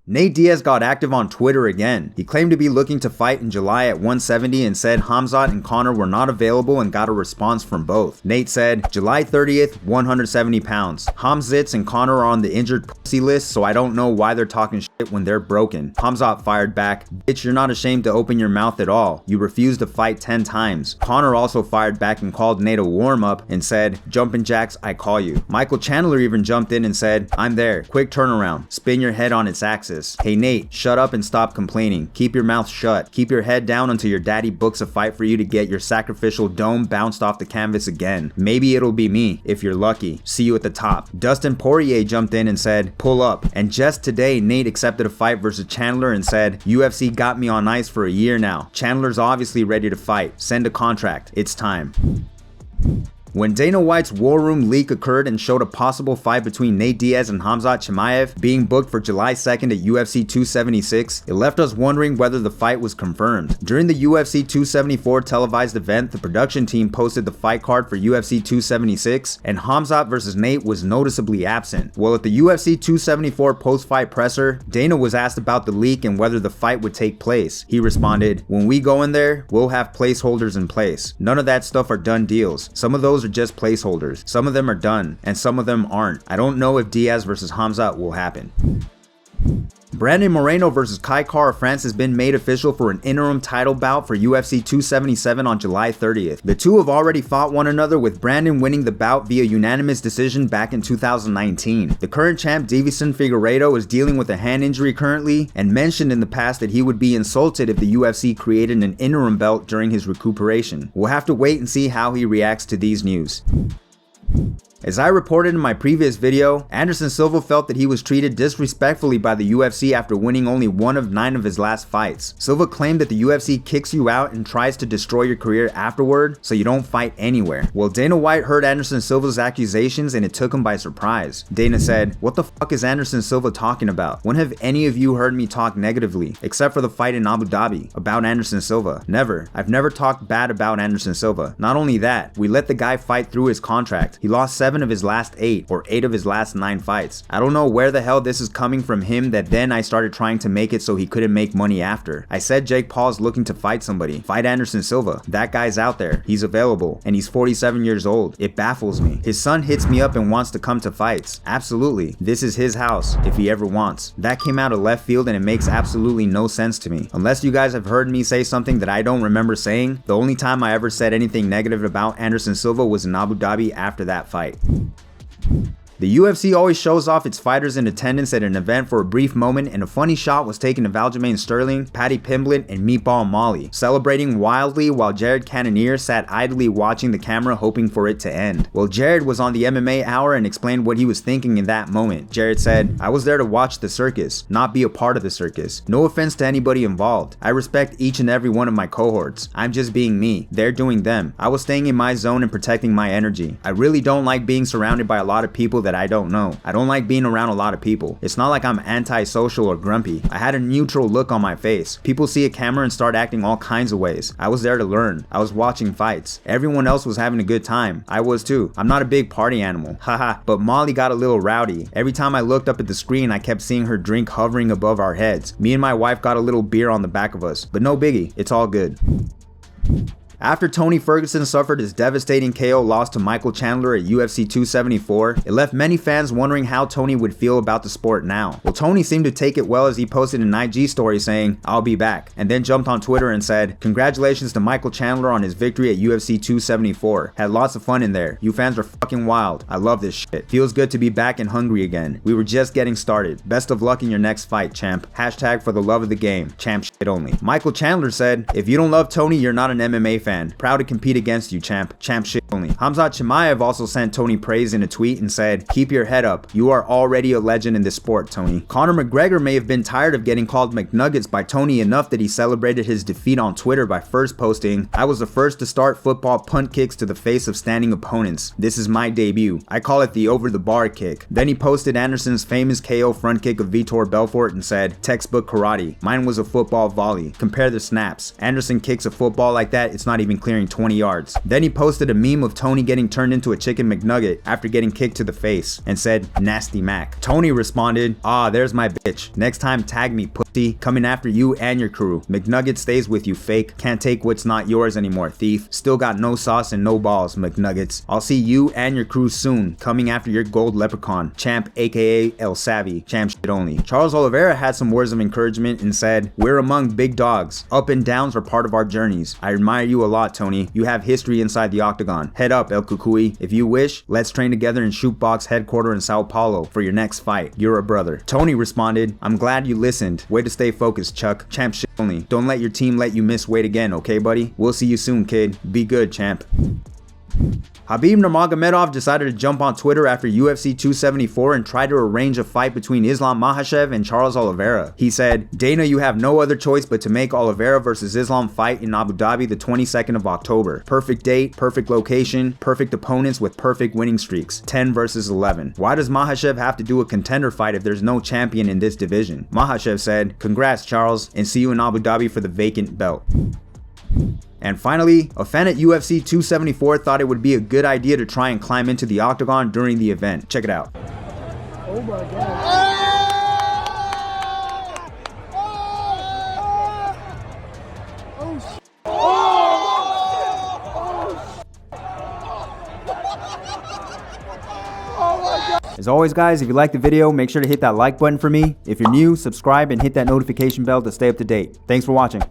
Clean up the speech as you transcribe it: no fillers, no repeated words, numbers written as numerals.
Nate Diaz got active on Twitter again. He claimed to be looking to fight in July at 170 and said Khamzat and Conor were not available and got a response from both. Nate said, July 30th, 170 pounds. Khamzat and Conor are on the injured pussy list, so I don't know why they're talking shit when they're broken. Khamzat fired back, bitch, you're not ashamed to open your mouth at all. You refused to fight 10 times. Conor also fired back and called Nate a warm-up and said, jumpin' jacks, I call you. Michael Chandler even jumped in and said, I'm there. Quick turnaround. Spin your head on its axis. Hey Nate, shut up and stop complaining. Keep your mouth shut. Keep your head down until your daddy books a fight for you to get your sacrificial dome bounced off the canvas again. Maybe it'll be me, if you're lucky. See you at the top. Dustin Poirier jumped in and said, pull up. And just today, Nate accepted a fight versus Chandler and said, UFC got me on ice for a year now. Chandler's obviously ready to fight. Send a contract. It's time. When Dana White's War Room leak occurred and showed a possible fight between Nate Diaz and Khamzat Chimaev being booked for July 2nd at UFC 276, it left us wondering whether the fight was confirmed. During the UFC 274 televised event, the production team posted the fight card for UFC 276, and Khamzat vs. Nate was noticeably absent. Well, at the UFC 274 post-fight presser, Dana was asked about the leak and whether the fight would take place. He responded, when we go in there, we'll have placeholders in place. None of that stuff are done deals. Some of those are just placeholders. Some of them are done, and some of them aren't. I don't know if Diaz versus Khamzat will happen. Brandon Moreno vs. Kai Kara-France has been made official for an interim title bout for UFC 277 on July 30th. The two have already fought one another, with Brandon winning the bout via unanimous decision back in 2019. The current champ Deiveson Figueiredo is dealing with a hand injury currently and mentioned in the past that he would be insulted if the UFC created an interim belt during his recuperation. We'll have to wait and see how he reacts to these news. As I reported in my previous video, Anderson Silva felt that he was treated disrespectfully by the UFC after winning only 1 of 9 of his last fights. Silva claimed that the UFC kicks you out and tries to destroy your career afterward, so you don't fight anywhere. Well, Dana White heard Anderson Silva's accusations and it took him by surprise. Dana said, what the fuck is Anderson Silva talking about? When have any of you heard me talk negatively, except for the fight in Abu Dhabi, about Anderson Silva? Never. I've never talked bad about Anderson Silva. Not only that, we let the guy fight through his contract. He lost 7 of his last 8 or 8 of his last 9 fights. I don't know where the hell this is coming from him that then I started trying to make it so he couldn't make money after. I said Jake Paul's looking to fight somebody. Fight Anderson Silva. That guy's out there. He's available. And he's 47 years old. It baffles me. His son hits me up and wants to come to fights. Absolutely. This is his house, if he ever wants. That came out of left field and it makes absolutely no sense to me. Unless you guys have heard me say something that I don't remember saying, the only time I ever said anything negative about Anderson Silva was in Abu Dhabi after that fight. The UFC always shows off its fighters in attendance at an event for a brief moment, and a funny shot was taken of Aljamain Sterling, Paddy Pimblett, and Meatball Molly, celebrating wildly while Jared Cannonier sat idly watching the camera hoping for it to end. Well, Jared was on the MMA Hour and explained what he was thinking in that moment. Jared said, I was there to watch the circus, not be a part of the circus. No offense to anybody involved. I respect each and every one of my cohorts. I'm just being me. They're doing them. I was staying in my zone and protecting my energy. I really don't like being surrounded by a lot of people that I don't know. I don't like being around a lot of people. It's not like I'm antisocial or grumpy. I had a neutral look on my face. People see a camera and start acting all kinds of ways. I was there to learn. I was watching fights. Everyone else was having a good time. I was too. I'm not a big party animal. Haha. But Molly got a little rowdy. Every time I looked up at the screen, I kept seeing her drink hovering above our heads. Me and my wife got a little beer on the back of us. But no biggie. It's all good. After Tony Ferguson suffered his devastating KO loss to Michael Chandler at UFC 274, it left many fans wondering how Tony would feel about the sport now. Well, Tony seemed to take it well as he posted an IG story saying, I'll be back, and then jumped on Twitter and said, congratulations to Michael Chandler on his victory at UFC 274. Had lots of fun in there. You fans are fucking wild. I love this shit. Feels good to be back and hungry again. We were just getting started. Best of luck in your next fight, champ. Hashtag for the love of the game. Champ shit only. Michael Chandler said, if you don't love Tony, you're not an MMA fan. Proud to compete against you, champ. Champ shit only. Khamzat Chimaev also sent Tony praise in a tweet and said, keep your head up. You are already a legend in this sport, Tony. Conor McGregor may have been tired of getting called McNuggets by Tony enough that he celebrated his defeat on Twitter by first posting, I was the first to start football punt kicks to the face of standing opponents. This is my debut. I call it the over the bar kick. Then he posted Anderson's famous KO front kick of Vitor Belfort and said, textbook karate. Mine was a football volley. Compare the snaps. Anderson kicks a football like that, it's not not even clearing 20 yards. Then he posted a meme of Tony getting turned into a chicken McNugget after getting kicked to the face and said, "Nasty Mac." Tony responded, "Ah, there's my bitch. Next time tag me, pussy. Coming after you and your crew. McNugget stays with you, fake. Can't take what's not yours anymore, thief. Still got no sauce and no balls, McNuggets. I'll see you and your crew soon. Coming after your gold leprechaun. Champ aka El Savvy. Champ shit only." Charles Oliveira had some words of encouragement and said, "We're among big dogs. Up and downs are part of our journeys. I admire you a lot, Tony. You have history inside the octagon. Head up, El Cucuy. If you wish, let's train together in Shootbox headquarter in Sao Paulo for your next fight. You're a brother." Tony responded, "I'm glad you listened. Way to stay focused, Chuck. Champ shit only. Don't let your team let you miss weight again, okay, buddy? We'll see you soon, kid. Be good, champ." Khabib Nurmagomedov decided to jump on Twitter after UFC 274 and tried to arrange a fight between Islam Makhachev and Charles Oliveira. He said, "Dana, you have no other choice but to make Oliveira versus Islam fight in Abu Dhabi the 22nd of October. Perfect date, perfect location, perfect opponents with perfect winning streaks. 10 versus 11. Why does Makhachev have to do a contender fight if there's no champion in this division?" Makhachev said, "Congrats, Charles, and see you in Abu Dhabi for the vacant belt." And finally, a fan at UFC 274 thought it would be a good idea to try and climb into the octagon during the event. Check it out. Oh my God. As always, guys, if you liked the video, make sure to hit that like button for me. If you're new, subscribe and hit that notification bell to stay up to date. Thanks for watching.